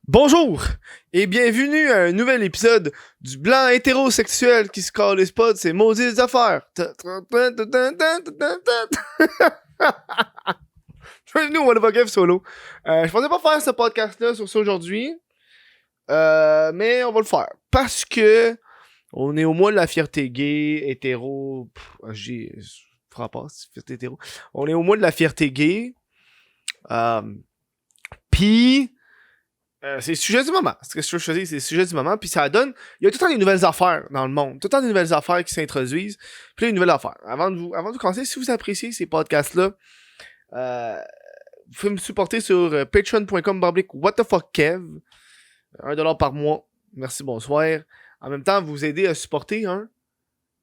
Bonjour et bienvenue à un nouvel épisode du blanc hétérosexuel qui se calisse pas de ses maudites affaires. Bienvenue au What the Fuck F solo. Je pensais pas faire ce podcast-là sur ça aujourd'hui, mais on va le faire parce que on est au mois de la fierté gay, hétéro. J'ai rapport, fierté hétéro. On est au mois de la fierté gay. Puis c'est le sujet du moment. C'est ce que je choisis, c'est le sujet du moment. Puis ça donne. Il y a tout le temps des nouvelles affaires dans le monde. Tout le temps des nouvelles affaires qui s'introduisent. Puis là, une nouvelle affaire. Avant de commencer, si vous appréciez ces podcasts-là, vous pouvez me supporter sur patreon.com/whatthefuckkev. $1 par mois. Merci, bonsoir. En même temps, vous aider à supporter un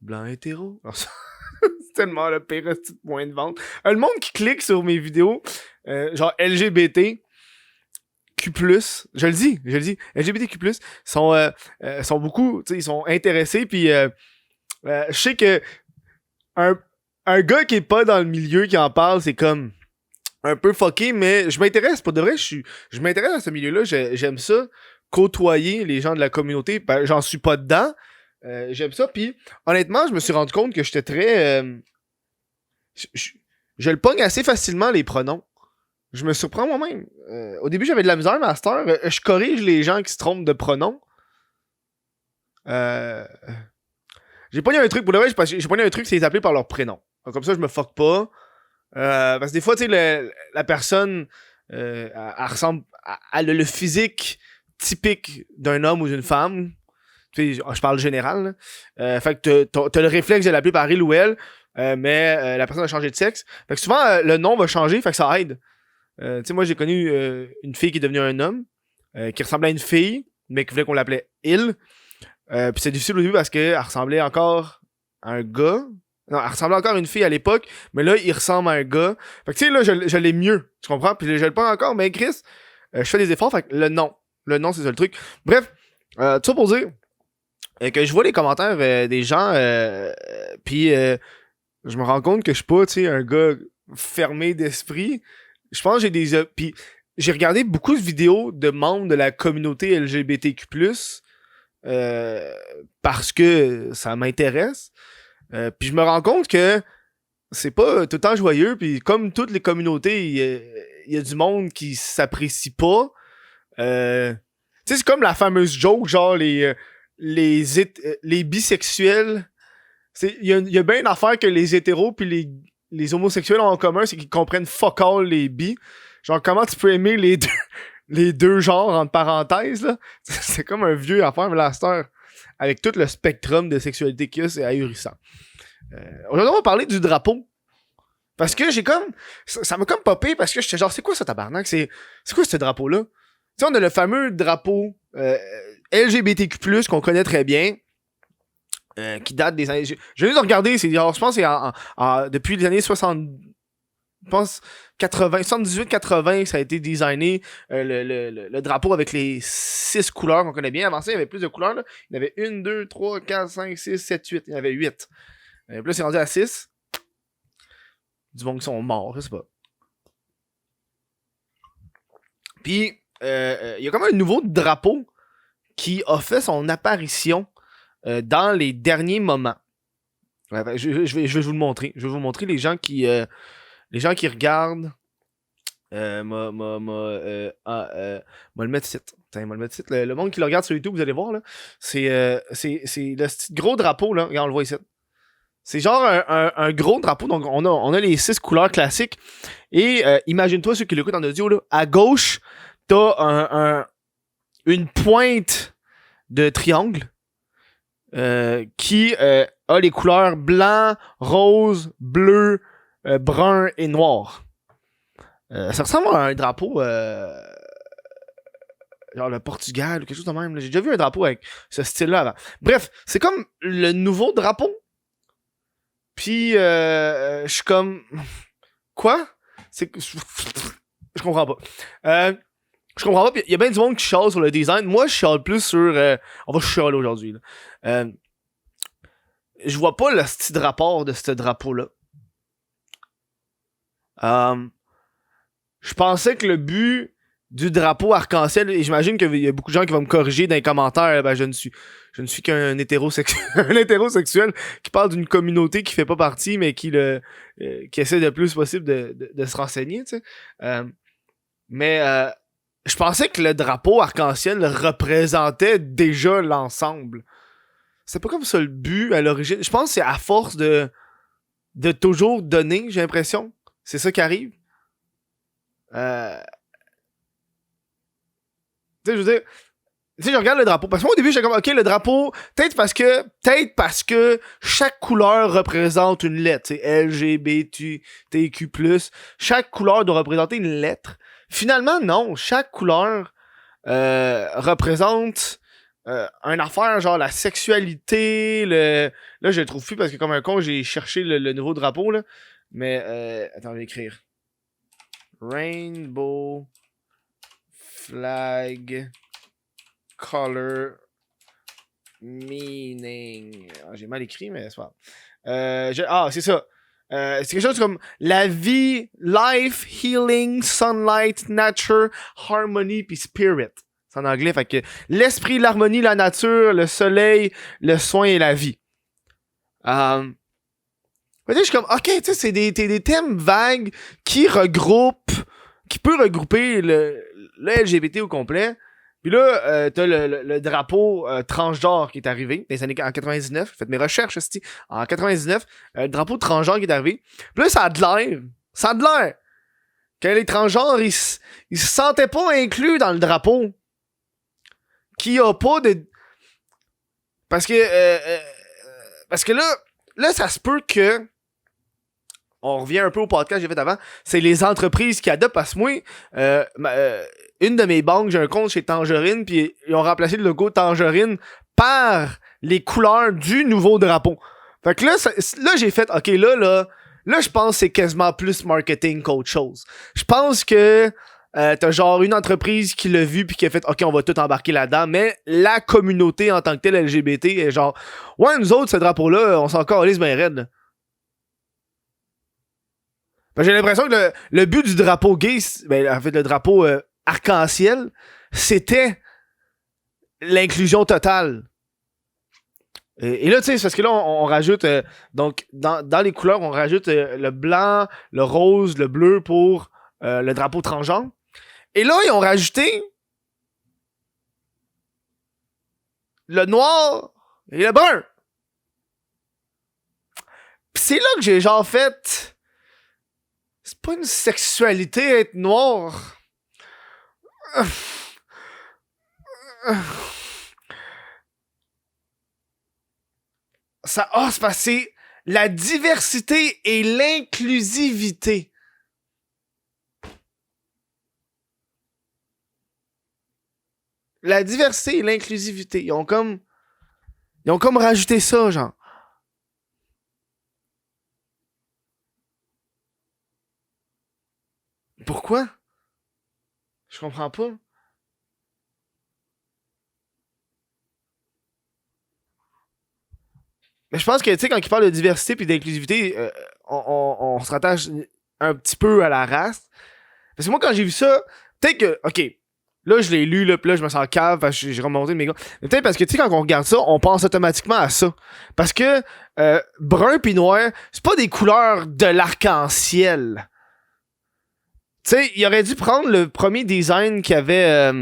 blanc hétéro. C'est tellement le pire petit point de vente. Le monde qui clique sur mes vidéos, genre LGBT. Q+, je le dis, LGBTQ+, sont beaucoup, tu sais, ils sont intéressés, puis je sais que un gars qui est pas dans le milieu qui en parle, c'est comme un peu fucké, mais je m'intéresse, pour de vrai, je m'intéresse à ce milieu-là, j'aime ça, côtoyer les gens de la communauté, ben, j'en suis pas dedans, j'aime ça, puis honnêtement, je me suis rendu compte que j'étais très... je le pogne assez facilement, les pronoms. Je me surprends moi-même. Au début, j'avais de la misère, mais à cette heure, je corrige les gens qui se trompent de pronoms. J'ai pas eu un truc, pour le vrai, j'ai pas eu un truc, c'est les appeler par leur prénom. Donc, comme ça, je me fuck pas. Parce que des fois, tu sais, la personne, elle ressemble, elle a le physique typique d'un homme ou d'une femme. Tu sais, je parle général. Fait que t'as le réflexe de l'appeler par il ou elle, mais la personne a changé de sexe. Fait que souvent, le nom va changer, fait que ça aide. Tu sais, moi, j'ai connu une fille qui est devenue un homme, qui ressemblait à une fille, mais qui voulait qu'on l'appelait il. Puis c'est difficile au début parce qu'elle ressemblait encore à un gars. Non, elle ressemblait encore à une fille à l'époque, mais là, il ressemble à un gars. Fait que tu sais, là, je l'ai mieux, tu comprends? Puis je le pas encore, mais Chris, je fais des efforts, fait que le nom, c'est ça le truc. Bref, tout ça pour dire que je vois les commentaires des gens, puis je me rends compte que je suis pas, tu sais, un gars fermé d'esprit. Je pense que j'ai des... Puis j'ai regardé beaucoup de vidéos de membres de la communauté LGBTQ+, parce que ça m'intéresse. Puis je me rends compte que c'est pas tout le temps joyeux. Puis comme toutes les communautés, il y a du monde qui s'apprécie pas. Tu sais, c'est comme la fameuse joke, genre les bisexuels. Il y a bien une affaire que les hétéros puis les homosexuels ont en commun, c'est qu'ils comprennent fuck all les bi. Genre, comment tu peux aimer les deux genres, entre parenthèses, là? C'est comme un vieux affaire, mais la star, avec tout le spectrum de sexualité qu'il y a, c'est ahurissant. Aujourd'hui, on va parler du drapeau. Parce que j'ai comme... Ça m'a comme popé, parce que j'étais genre, c'est quoi ça, tabarnak? C'est quoi ce drapeau-là? Tu sais, on a le fameux drapeau LGBTQ+, qu'on connaît très bien, qui date des années... J'ai envie de regarder, je pense que c'est depuis les années 60... Je pense 78-80, ça a été designé, le drapeau avec les 6 couleurs qu'on connaît bien. Avant ça, il y avait plus de couleurs. Là. Il y en avait 1, 2, 3, 4, 5, 6, 7, 8. Il y en avait 8. Puis là, c'est rendu à 6. Du monde qui sont morts, je sais pas. Puis, il y a comme un nouveau drapeau qui a fait son apparition dans les derniers moments. Je vais vous le montrer. Je vais vous montrer les gens qui regardent. M'a le mettre ici. Le monde qui le regarde sur YouTube, vous allez voir, là. C'est le gros drapeau, là. Regarde, on le voit ici. C'est genre un gros drapeau. Donc, on a les 6 couleurs classiques. Et imagine-toi, ceux qui l'écoutent en audio, là. À gauche, t'as une pointe de triangle qui a les couleurs blanc, rose, bleu, brun et noir. Ça ressemble à un drapeau genre le Portugal ou quelque chose de même. J'ai déjà vu un drapeau avec ce style-là avant. Bref, c'est comme le nouveau drapeau. Puis je suis comme... Quoi? Je comprends pas. Je comprends pas. Il y a bien du monde qui chiale sur le design. Moi, je chiale plus sur... on va chialer aujourd'hui. Je vois pas le style de rapport de ce drapeau-là. Je pensais que le but du drapeau arc-en-ciel. Et j'imagine qu'il y a beaucoup de gens qui vont me corriger dans les commentaires. Ben, je ne suis qu'un hétérosexuel, un hétérosexuel qui parle d'une communauté qui fait pas partie, mais qui essaie le plus possible de se renseigner, tu sais. Mais je pensais que le drapeau arc-en-ciel représentait déjà l'ensemble. C'est pas comme ça le but à l'origine. Je pense que c'est à force de toujours donner, j'ai l'impression. C'est ça qui arrive. Tu sais, je veux dire, tu sais, je regarde le drapeau. Parce que moi, au début, j'étais comme, OK, le drapeau, peut-être parce que chaque couleur représente une lettre. Tu sais, LGBTQ+. Chaque couleur doit représenter une lettre. Finalement, non. Chaque couleur représente une affaire, genre la sexualité, Là, je le trouve plus parce que comme un con, j'ai cherché le nouveau drapeau, là. Mais, attends, je vais écrire. Rainbow Flag Color Meaning. J'ai mal écrit, mais c'est pas grave. C'est ça. C'est quelque chose comme la vie, life, healing, sunlight, nature, harmony, puis spirit. C'est en anglais, fait que l'esprit, l'harmonie, la nature, le soleil, le soin et la vie. Je suis comme, ok, tu sais, c'est des thèmes vagues qui peut regrouper le LGBT au complet. Puis là, t'as le drapeau transgenre qui est arrivé dans les années en 99. Faites mes recherches, aussi. En 99, le drapeau transgenre qui est arrivé. Puis là, ça a de l'air que les transgenres, ils se sentaient pas inclus dans le drapeau. Qu'il y a pas de... Parce que là, ça se peut que... On revient un peu au podcast que j'ai fait avant. C'est les entreprises qui adoptent. Parce que moi, une de mes banques, j'ai un compte chez Tangerine, puis ils ont remplacé le logo Tangerine par les couleurs du nouveau drapeau. Fait que là j'ai fait, ok, là, je pense que c'est quasiment plus marketing qu'autre chose. Je pense que t'as genre une entreprise qui l'a vu puis qui a fait, ok, on va tout embarquer là-dedans, mais la communauté en tant que telle LGBT est genre, ouais, nous autres, ce drapeau-là, on s'en calisse bien raide, là. Ben, j'ai l'impression que le but du drapeau gay, en fait, le drapeau arc-en-ciel, c'était l'inclusion totale. Et là, tu sais, c'est parce que là, on rajoute, donc, dans les couleurs, on rajoute le blanc, le rose, le bleu pour le drapeau transgenre. Et là, ils ont rajouté le noir et le brun. Pis c'est là que j'ai genre fait... C'est pas une sexualité être noir. C'est parce que c'est la diversité et l'inclusivité. La diversité et l'inclusivité. Ils ont comme rajouté ça, genre. Pourquoi? Je comprends pas. Mais je pense que, tu sais, quand ils parlent de diversité puis d'inclusivité, on se rattache un petit peu à la race. Parce que moi, quand j'ai vu ça, peut-être que, ok, là, je l'ai lu, là, pis là, je me sens cave parce que j'ai remonté mes gars. Mais peut-être parce que, tu sais, quand on regarde ça, on pense automatiquement à ça. Parce que brun pis noir, c'est pas des couleurs de l'arc-en-ciel. Tu sais, il aurait dû prendre le premier design qui avait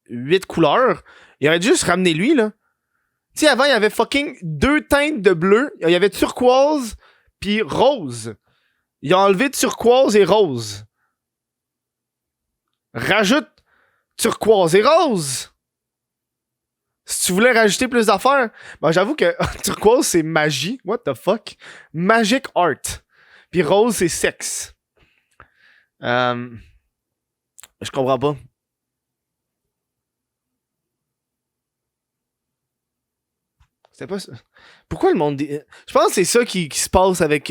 8 couleurs. Il aurait dû juste ramener lui, là. Tu sais, avant, il y avait fucking 2 teintes de bleu. Il y avait turquoise puis rose. Il a enlevé turquoise et rose. Rajoute turquoise et rose. Si tu voulais rajouter plus d'affaires, ben j'avoue que turquoise, c'est magie. What the fuck? Magic art. Puis rose, c'est sexe. Je comprends pas. C'était pas ça. Pourquoi le monde... Je pense que c'est ça qui se passe avec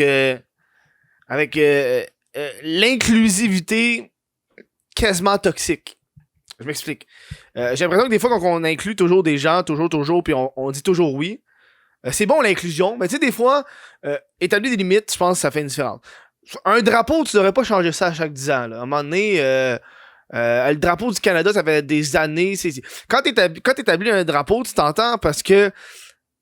l'inclusivité quasiment toxique. Je m'explique. J'ai l'impression que des fois, quand on inclut toujours des gens, toujours, puis on dit toujours oui, c'est bon l'inclusion, mais tu sais, des fois, établir des limites, je pense que ça fait une différence. Un drapeau, tu devrais pas changer ça à chaque 10 ans. Là. À un moment donné, le drapeau du Canada, ça fait des années. Quand t'établis un drapeau, tu t'entends parce que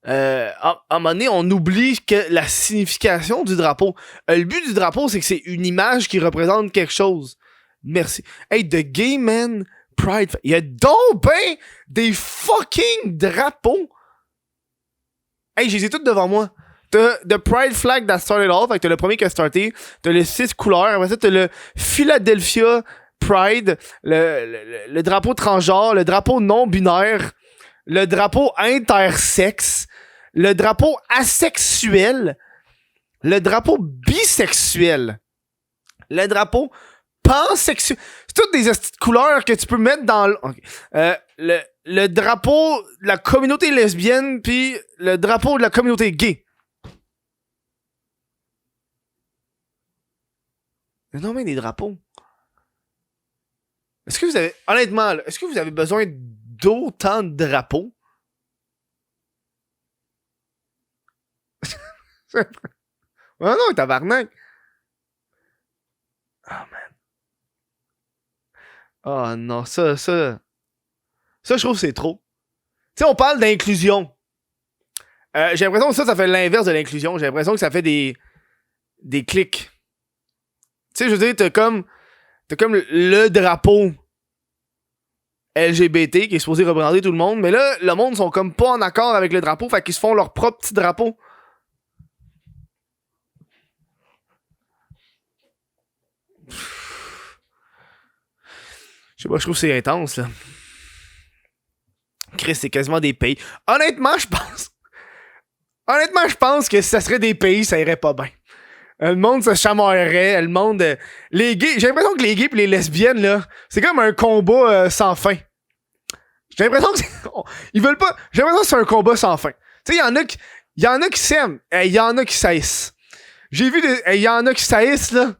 à un moment donné, on oublie que la signification du drapeau. Le but du drapeau, c'est que c'est une image qui représente quelque chose. Merci. Hey, The Gay Man Pride. Il y a donc ben des fucking drapeaux. Hey, je les ai tous devant moi. T'as The Pride Flag that started off, fait que t'as le premier qui a starté. T'as les 6 couleurs. Après ça, t'as le Philadelphia Pride, le drapeau transgenre, le drapeau non-binaire, le drapeau intersexe, le drapeau asexuel, le drapeau bisexuel, le drapeau pansexuel. C'est toutes des couleurs que tu peux mettre dans okay. Le drapeau de la communauté lesbienne puis le drapeau de la communauté gay. Non mais des drapeaux. Est-ce que vous avez honnêtement, là, est-ce que vous avez besoin d'autant de drapeaux? Oh non, tabarnak. Oh man. Oh non, ça, je trouve que c'est trop. Tu sais, on parle d'inclusion. J'ai l'impression que ça fait l'inverse de l'inclusion. J'ai l'impression que ça fait des clics. Tu sais, je veux dire, t'as comme le drapeau LGBT qui est supposé représenter tout le monde, mais là, le monde sont comme pas en accord avec le drapeau, fait qu'ils se font leur propre petit drapeau. Je sais pas, je trouve que c'est intense, là. Chris, c'est quasiment des pays. Honnêtement, je pense que si ça serait des pays, ça irait pas bien. Le monde se chamoillerait, le monde... les gays... J'ai l'impression que les gays et les lesbiennes, là, c'est comme un combat sans fin. J'ai l'impression que ils veulent pas... J'ai l'impression que c'est un combat sans fin. Tu sais, il y en a qui s'aiment, il y en a qui saillissent. J'ai vu il y en a qui saillissent, là.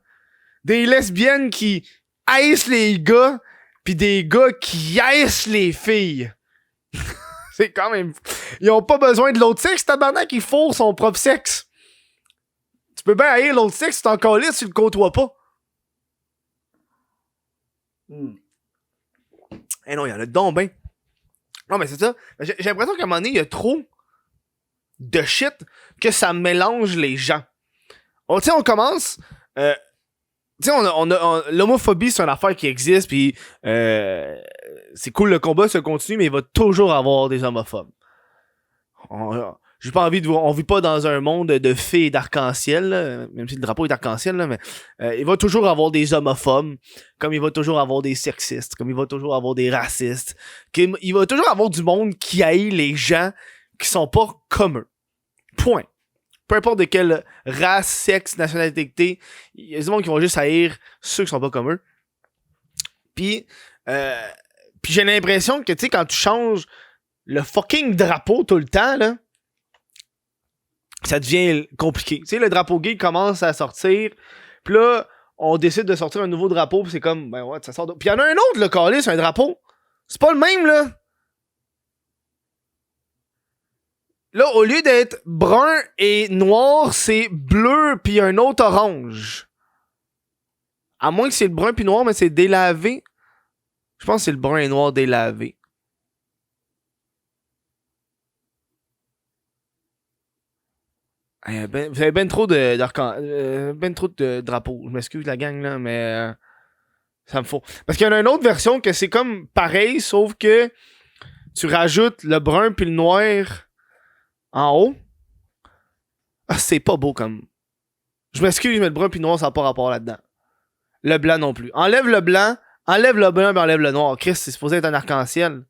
Des lesbiennes qui haïssent les gars, pis des gars qui haïssent les filles. C'est quand même... Ils ont pas besoin de l'autre sexe, tabarnak, ils fourrent son propre sexe. Tu peux bien haïr l'autre sexe, tu t'en calisses, si tu le côtoies pas. Eh non, il y en a donc ben. Non, mais c'est ça. J'ai l'impression qu'à un moment donné, il y a trop de shit que ça mélange les gens. Tu sais, on commence... tu sais, l'homophobie, c'est une affaire qui existe, puis c'est cool, le combat se continue, mais il va toujours avoir des homophobes. J'ai pas envie de voir... On vit pas dans un monde de fées d'arc-en-ciel, là, même si le drapeau est arc-en-ciel, là, mais il va toujours avoir des homophobes, comme il va toujours avoir des sexistes, comme il va toujours avoir des racistes, il va toujours avoir du monde qui haït les gens qui sont pas comme eux. Point. Peu importe de quelle race, sexe, nationalité que t'es, il y a des gens qui vont juste haïr ceux qui sont pas comme eux. Puis j'ai l'impression que, tu sais, quand tu changes le fucking drapeau tout le temps, là, ça devient compliqué. Tu sais, le drapeau gay commence à sortir, pis là, on décide de sortir un nouveau drapeau, pis c'est comme, ben ouais, ça sort de... Pis y'en a un autre, le calé, c'est un drapeau. C'est pas le même, là. Là, au lieu d'être brun et noir, c'est bleu pis un autre orange. À moins que c'est le brun pis noir, mais c'est délavé. Je pense que c'est le brun et noir délavé. Vous avez ben trop de drapeaux. Je m'excuse la gang là, mais ça me faut. Parce qu'il y en a une autre version que c'est comme pareil, sauf que tu rajoutes le brun puis le noir en haut. Ah, c'est pas beau comme. Je m'excuse, mais le brun puis le noir, ça n'a pas rapport là-dedans. Le blanc non plus. Enlève le blanc, enlève le brun, mais enlève le noir. Chris, c'est supposé être un arc-en-ciel.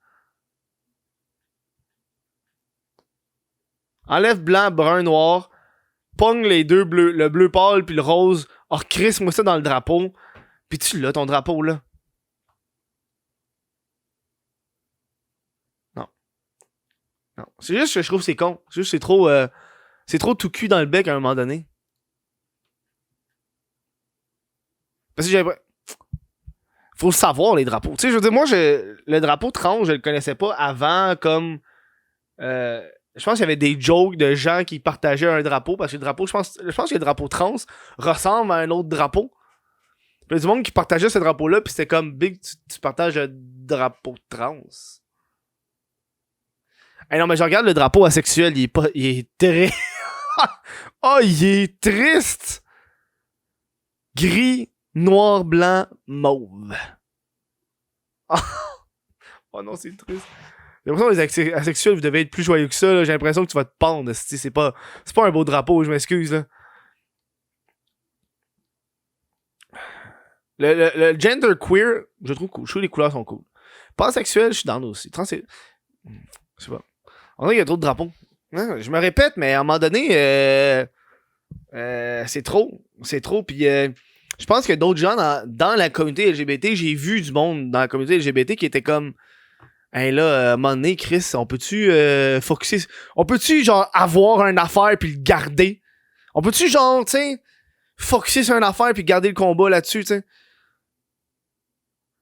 Enlève blanc, brun, noir. Pogne les deux bleus, le bleu pâle puis le rose. Oh, Chris, moi ça dans le drapeau. Puis tu l'as, ton drapeau, là. Non. Non. C'est juste que je trouve que c'est con. C'est juste que c'est trop tout cul dans le bec à un moment donné. Parce que j'avais... Faut le savoir, les drapeaux. Tu sais, je veux dire, moi, le drapeau trans, je le connaissais pas avant comme... je pense qu'il y avait des jokes de gens qui partageaient un drapeau, parce que le drapeau, je pense que le drapeau trans ressemble à un autre drapeau. Puis il y a du monde qui partageait ce drapeau-là, puis c'était comme Big, tu partages le drapeau trans. Hey non, mais je regarde le drapeau asexuel, il est très. Oh, il est triste! Gris, noir, blanc, mauve. Oh non, c'est triste. J'ai l'impression que les asexuels, vous devez être plus joyeux que ça. Là. J'ai l'impression que tu vas te pendre. C'est pas un beau drapeau, je m'excuse. Là. Le gender queer, je trouve cool. Je trouve que les couleurs sont cool. Pansexuel, je suis dans aussi. Trans, je sais pas. On dirait qu'il y a trop de drapeaux. Je me répète, mais à un moment donné, c'est trop. C'est trop. Puis je pense que d'autres gens dans la communauté LGBT, j'ai vu du monde dans la communauté LGBT qui était comme. Hey là, à un moment donné, Chris, on peut-tu focusser. On peut-tu, genre, avoir une affaire puis le garder? On peut-tu, genre, tu sais, focusser sur une affaire puis garder le combat là-dessus, tu sais?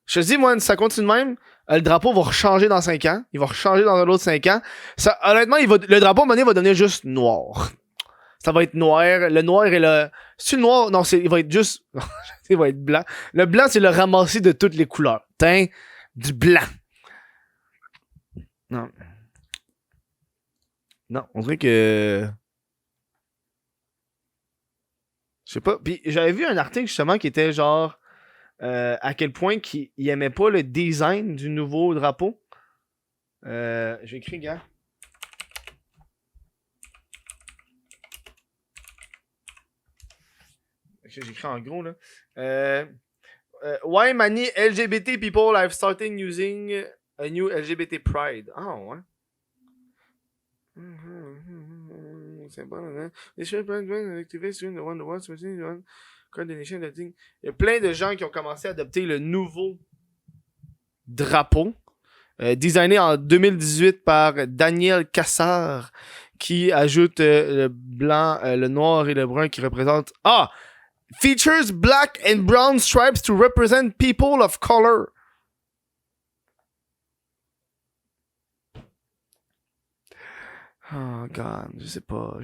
Je te dis, moi, si ça continue de même, le drapeau va rechanger dans 5 ans. Il va rechanger dans l'autre 5 ans. Ça, honnêtement, le drapeau, à un moment donné, va devenir juste noir. Ça va être noir. Le noir et le... C'est-tu le noir? Non, il va être juste... il va être blanc. Le blanc, c'est le ramassis de toutes les couleurs. Tiens, du blanc. Non. Non, on dirait que... Je sais pas. Puis j'avais vu un article, justement, qui était genre... à quel point qu'il aimait pas le design du nouveau drapeau. J'ai écrit, gars. J'ai écrit en gros, là. Why many LGBT people have started using a new LGBT pride? Ah, ouais. C'est bon, hein? Les choses peuvent être activées sur une one to one, il y a plein de gens qui ont commencé à adopter le nouveau drapeau, designé en 2018 par Daniel Cassar, qui ajoute le blanc, le noir et le brun qui représentent... Ah! Features black and brown stripes to represent people of color. Oh god, je sais pas.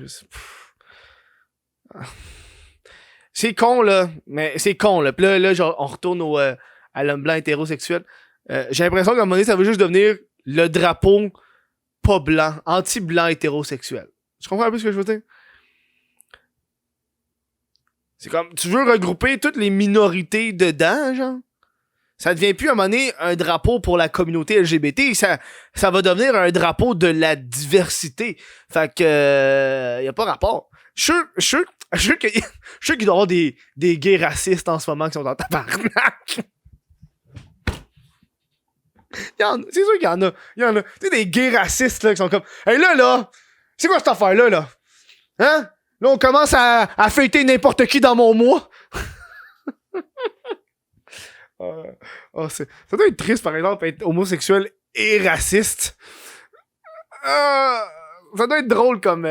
C'est con, là. Mais c'est con, là. Puis là genre, on retourne à l'homme blanc hétérosexuel. J'ai l'impression qu'à un moment donné, ça veut juste devenir le drapeau pas blanc, anti-blanc hétérosexuel. Tu comprends un peu ce que je veux dire? C'est comme, tu veux regrouper toutes les minorités dedans, genre? Ça devient plus à un moment donné un drapeau pour la communauté LGBT, ça va devenir un drapeau de la diversité. Fait que, y a pas rapport. Je suis sûr qu'il doit y avoir des gays racistes en ce moment qui sont en tabarnak. C'est sûr qu'il y en a. Tu sais, des gays racistes là, qui sont comme, hey là, c'est quoi cette affaire-là, là? Hein? Là, on commence à fêter n'importe qui dans mon mois. Ça doit être triste, par exemple, être homosexuel et raciste. Ça doit être drôle comme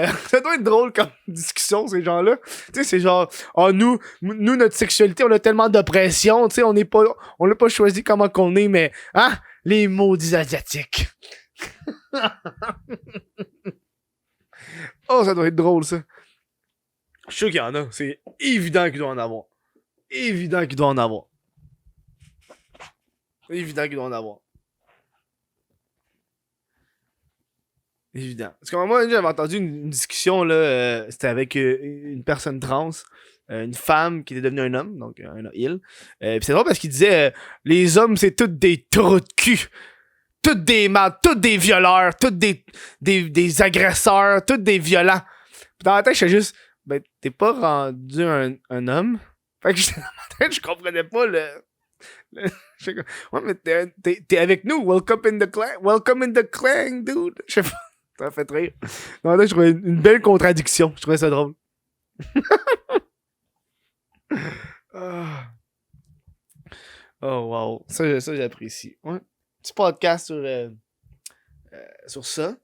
discussion, ces gens-là. Tu sais, c'est genre, nous, notre sexualité, on a tellement d'oppression, tu sais, on l'a pas choisi comment qu'on est, mais, hein, les maudits asiatiques. Oh, ça doit être drôle, ça. Je suis sûr qu'il y en a. C'est évident qu'il doit en avoir. Évident. Parce que moi, j'avais entendu une discussion, là, c'était avec une personne trans, une femme qui était devenue un homme, donc il. Pis c'est drôle parce qu'il disait, les hommes, c'est tous des trous de cul. Toutes des malades, tous des violeurs, tous des agresseurs, tous des violents. Pis dans la tête, j'étais juste, ben, t'es pas rendu un homme. Fait que j'étais dans ma tête, je comprenais pas j'étais comme, ouais, mais t'es avec nous. Welcome in the clan, dude. Je sais pas. Ça m'a fait rire. Dans la tête, je trouvais une belle contradiction. Je trouvais ça drôle. Oh, wow. Ça j'apprécie. Ouais. Petit podcast sur ça.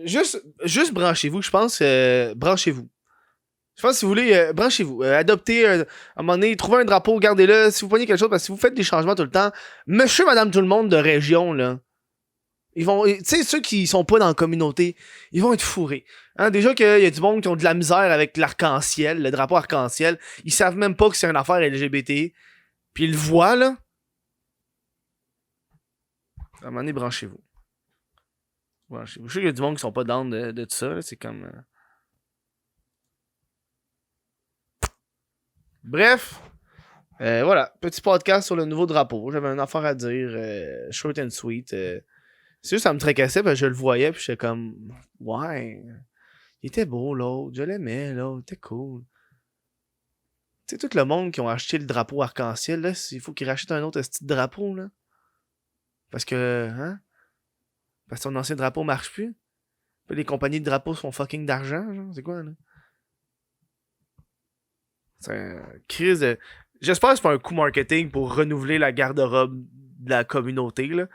Juste branchez-vous, je pense. Branchez-vous. Je pense que si vous voulez, branchez-vous. Adoptez, à un moment donné, trouvez un drapeau, gardez-le. Si vous prenez quelque chose, parce que si vous faites des changements tout le temps, monsieur, madame, tout le monde de région, là, Ils vont, tu sais, ceux qui sont pas dans la communauté, ils vont être fourrés. Hein, déjà qu'il y a du monde qui ont de la misère avec l'arc-en-ciel, le drapeau arc-en-ciel. Ils savent même pas que c'est une affaire LGBT. Puis ils le voient, là. À un moment donné, branchez-vous. Branchez-vous. Je sais qu'il y a du monde qui sont pas down de tout ça, là. C'est comme... Bref. Voilà. Petit podcast sur le nouveau drapeau. J'avais une affaire à dire. Short and sweet. C'est juste, ça me tracassait, parce que je le voyais, puis j'étais comme... Ouais... Il était beau, l'autre. Je l'aimais, l'autre. Il était cool. Tu sais, tout le monde qui ont acheté le drapeau arc-en-ciel, là, il faut qu'ils rachètent un autre petit drapeau, là. Parce que, hein? Parce que son ancien drapeau marche plus. Puis les compagnies de drapeaux font fucking d'argent, genre. C'est quoi, là? C'est un crise de... J'espère que c'est pas un coup marketing pour renouveler la garde-robe de la communauté, là. Tu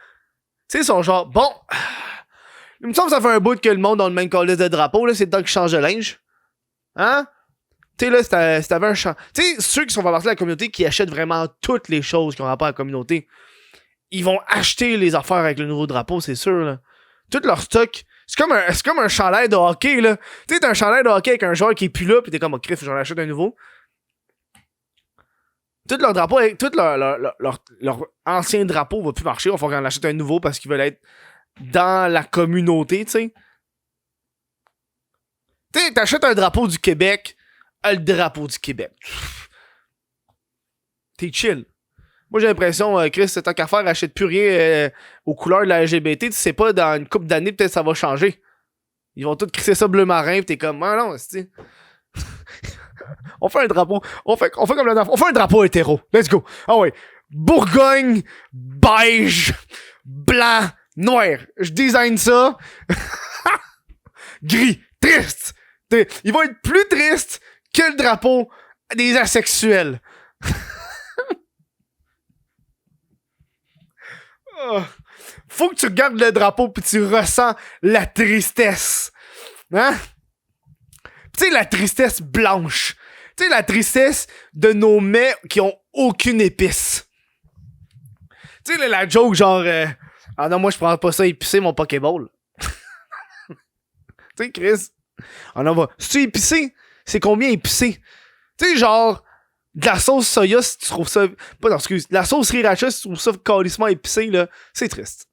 sais, ils sont genre, bon... Il me semble que ça fait un bout que le monde a le même calice de drapeau, là, c'est le temps qu'ils changent de linge. Hein? Tu sais, là, si t'avais un champ. Tu sais, ceux qui sont pas partie de la communauté, qui achètent vraiment toutes les choses qui ont rapport à la communauté, ils vont acheter les affaires avec le nouveau drapeau, c'est sûr, là. Tout leur stock. C'est comme un chandail de hockey, là. Tu sais, t'as un chandail de hockey avec un joueur qui est plus là, pis t'es comme, oh, crif, j'en achète un nouveau. Tout leur drapeau, tout leur ancien drapeau va plus marcher, il va falloir qu'on achète un nouveau parce qu'ils veulent être dans la communauté, tu sais. Tu sais, t'achètes un drapeau du Québec, le drapeau du Québec. T'es chill. Moi, j'ai l'impression, Chris, tant qu'à faire, achète plus rien aux couleurs de la LGBT. Tu sais pas, dans une couple d'années, peut-être ça va changer. Ils vont tous crisser ça bleu marin, pis t'es comme, ah non, c'est... On fait un drapeau. On fait comme la dernière fois. On fait un drapeau hétéro. Let's go. Ah ouais. Bourgogne, beige, blanc, noir. Je design ça. Gris. Triste. Ils vont être plus tristes que le drapeau des asexuels. Faut que tu regardes le drapeau pis tu ressens la tristesse. Hein? Tu sais, la tristesse blanche. Tu sais, la tristesse de nos mets qui ont aucune épice. Tu sais, la joke genre... ah non, moi je prends pas ça épicé, mon Pokéball. Tu sais, Chris. Ah non, c'est-tu épicé? C'est combien épicé? Tu sais, genre... De la sauce soya, si tu trouves ça... Pas, non, excuse. De la sauce sriracha, si tu trouves ça calissement épicé, là, c'est triste.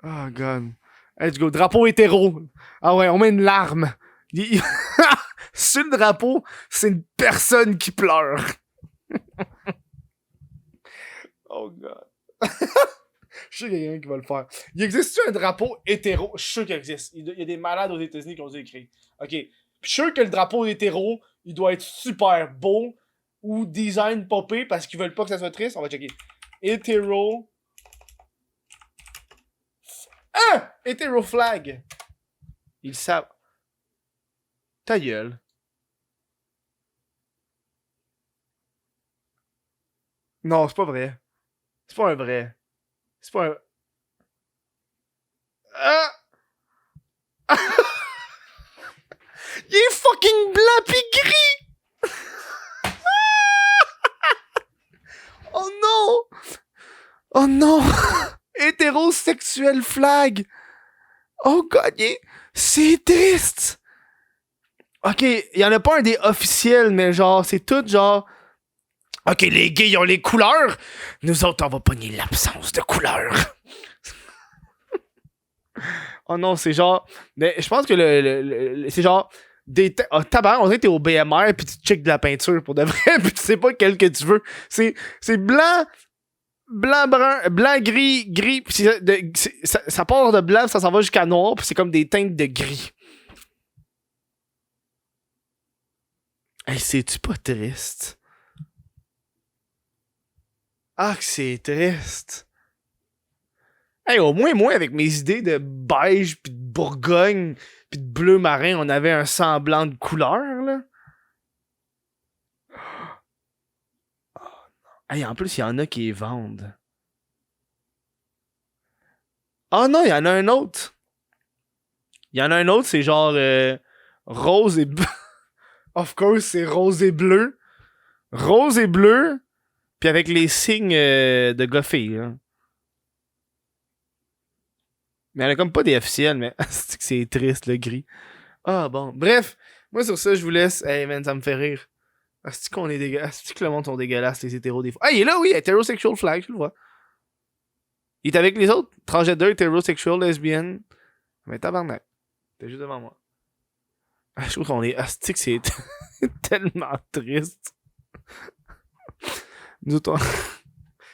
Oh, God. Let's go. Drapeau hétéro. Ah ouais, on met une larme. Sur le drapeau, c'est une personne qui pleure. Oh, God. Je sais qu'il y a quelqu'un qui va le faire. Il existe-tu un drapeau hétéro? Je suis sûr qu'il existe. Il y a des malades aux États-Unis qui ont dû écrire. OK. Puis je suis sûr que le drapeau hétéro, il doit être super beau ou design popé parce qu'ils veulent pas que ça soit triste. On va checker. Hétéro. Ah! Hétéro flag. Ils savent. Ta gueule. Non, c'est pas vrai. C'est pas un vrai. C'est pas un... Ah! Il est fucking blanc pis gris! Oh non! Oh non! Hétérosexuel flag! Oh god, c'est triste! Ok, il y en a pas un des officiels, mais genre, c'est tout genre... Ok, les gays, ils ont les couleurs! Nous autres, on va pogner l'absence de couleurs! Oh non, c'est genre... Mais je pense que c'est genre... Tabarnak, on dirait que t'es au BMR pis tu checkes de la peinture pour de vrai pis tu sais pas quel que tu veux. C'est blanc, brun, blanc, gris, pis ça part de blanc, ça s'en va jusqu'à noir pis c'est comme des teintes de gris. Hey, c'est-tu pas triste? Ah, que c'est triste. Hey, au moins, moi, avec mes idées de beige pis de Bourgogne pis de bleu marin, on avait un semblant de couleur, là. Oh, non. Hey, en plus, il y en a qui les vendent. Ah non, il y en a un autre. Il y en a un autre, c'est genre rose et bleu. Of course, c'est rose et bleu. Rose et bleu, puis avec les signes de Goffey, hein. Mais elle a comme pas des officiels, mais c'est triste, le gris. Ah bon. Bref, moi sur ça, je vous laisse. Hey man, ça me fait rire. Est-ce qu'on est dégueulasse? Est-ce que le monde sont dégueulasses, les hétéros des fois? Ah, il est là, oui, hétérosexual flag, je le vois. Il est avec les autres. Transgender, hétérosexual, lesbienne. Mais tabarnak. T'es juste devant moi. Ah, je trouve qu'on est. Asti que c'est tellement triste. Nous autres,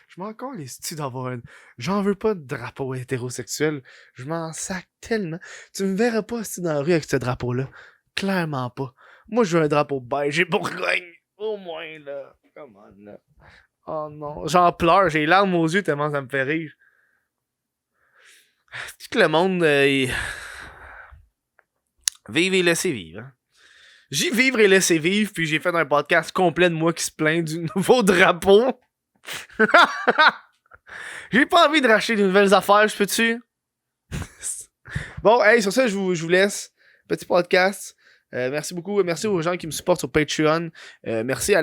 je m'en encore les styles d'avoir un. J'en veux pas de drapeau hétérosexuel. Je m'en sac tellement. Tu me verras pas asti dans la rue avec ce drapeau-là. Clairement pas. Moi, je veux un drapeau beige et Bourgogne. Au moins, là. Come on, là. Oh non. J'en pleure. J'ai les larmes aux yeux tellement ça me fait rire. Tout le monde. Vive et laissez vivre. Hein. J'ai vivre et laisser vivre, puis j'ai fait un podcast complet de moi qui se plaint du nouveau drapeau. J'ai pas envie de racheter de nouvelles affaires, je peux-tu? Bon, hey, sur ça, je vous laisse. Petit podcast. Merci beaucoup. Merci aux gens qui me supportent sur Patreon. Merci à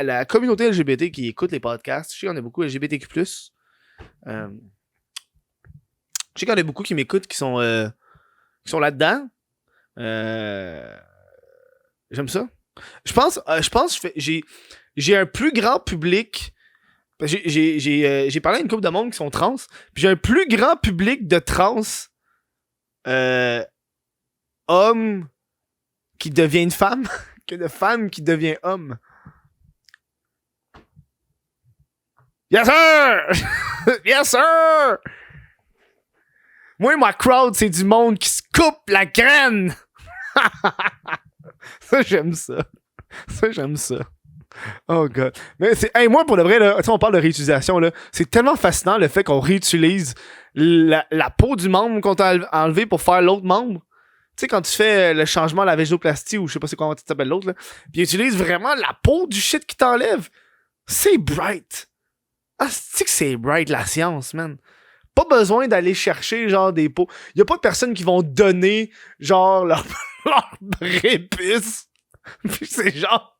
la communauté LGBT qui écoute les podcasts. Je sais qu'on a beaucoup LGBTQ+. Je sais qu'on a beaucoup qui m'écoutent, qui sont là-dedans. J'aime ça. Je pense j'ai un plus grand public. J'ai parlé à une couple de monde qui sont trans. Puis j'ai un plus grand public de trans hommes qui deviennent femmes que de femmes qui deviennent hommes. Yes sir! Yes sir! Moi, ma crowd, c'est du monde qui se coupe la graine! Ça, j'aime ça. Ça, j'aime ça. Oh god. Mais c'est. Hey, moi, pour de vrai, là, on parle de réutilisation, là. C'est tellement fascinant le fait qu'on réutilise la peau du membre qu'on t'a enlevé pour faire l'autre membre. Tu sais, quand tu fais le changement à la végétoplastie ou je sais pas c'est comment tu t'appelles l'autre, là. Puis ils utilisent vraiment la peau du shit qui t'enlève. C'est bright. Ah, c'est que c'est bright la science, man. Pas besoin d'aller chercher genre des peaux. Y a pas de personnes qui vont donner genre leur prépuce. Puis c'est genre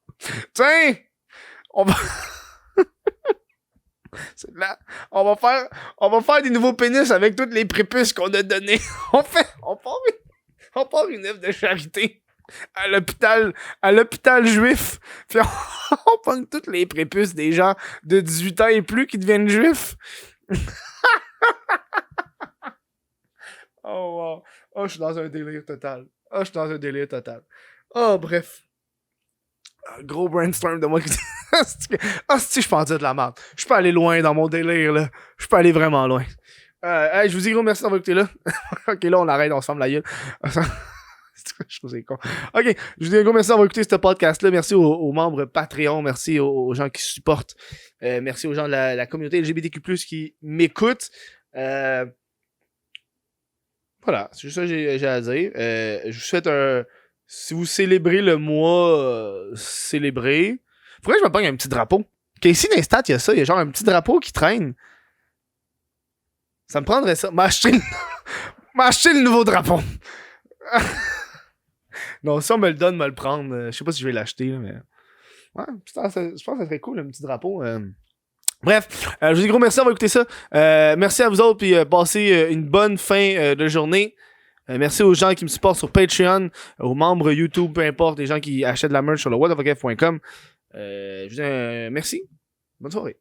tiens, on va on va faire des nouveaux pénis avec toutes les prépuces qu'on a données. on part une œuvre de charité à l'hôpital juif. Puis on pogne toutes les prépuces des gens de 18 ans et plus qui deviennent juifs. Oh wow. Oh, je suis dans un délire total. Oh, bref. Gros brainstorm de moi qui si je pense dire de la merde. Je peux aller loin dans mon délire, là. Je peux aller vraiment loin. Hey, je vous dis gros merci d'avoir écouté là. Ok, là, on arrête, on se ferme la gueule. Je trouve c'est con. Ok, je vous dis un gros merci d'avoir écouté ce podcast-là. Merci aux membres Patreon. Merci aux gens qui supportent. Merci aux gens de la communauté LGBTQ+, qui m'écoutent. Voilà, c'est juste ça que j'ai à dire. Je vous souhaite si vous célébrez le mois, célébrez. Faudrait que je me pogne un petit drapeau. Ici, dans les stats, il y a ça. Il y a genre un petit drapeau qui traîne. Ça me prendrait ça. M'acheter le nouveau drapeau. Non, si on me le donne, me le prendre. Je sais pas si je vais l'acheter, là, mais. Ouais, je pense que ça serait cool, un petit drapeau. Bref, je vous dis gros merci d'avoir écouté ça. Merci à vous autres, puis passez une bonne fin de journée. Merci aux gens qui me supportent sur Patreon, aux membres YouTube, peu importe, les gens qui achètent de la merch sur le whatofokf.com. Je vous dis merci. Bonne soirée.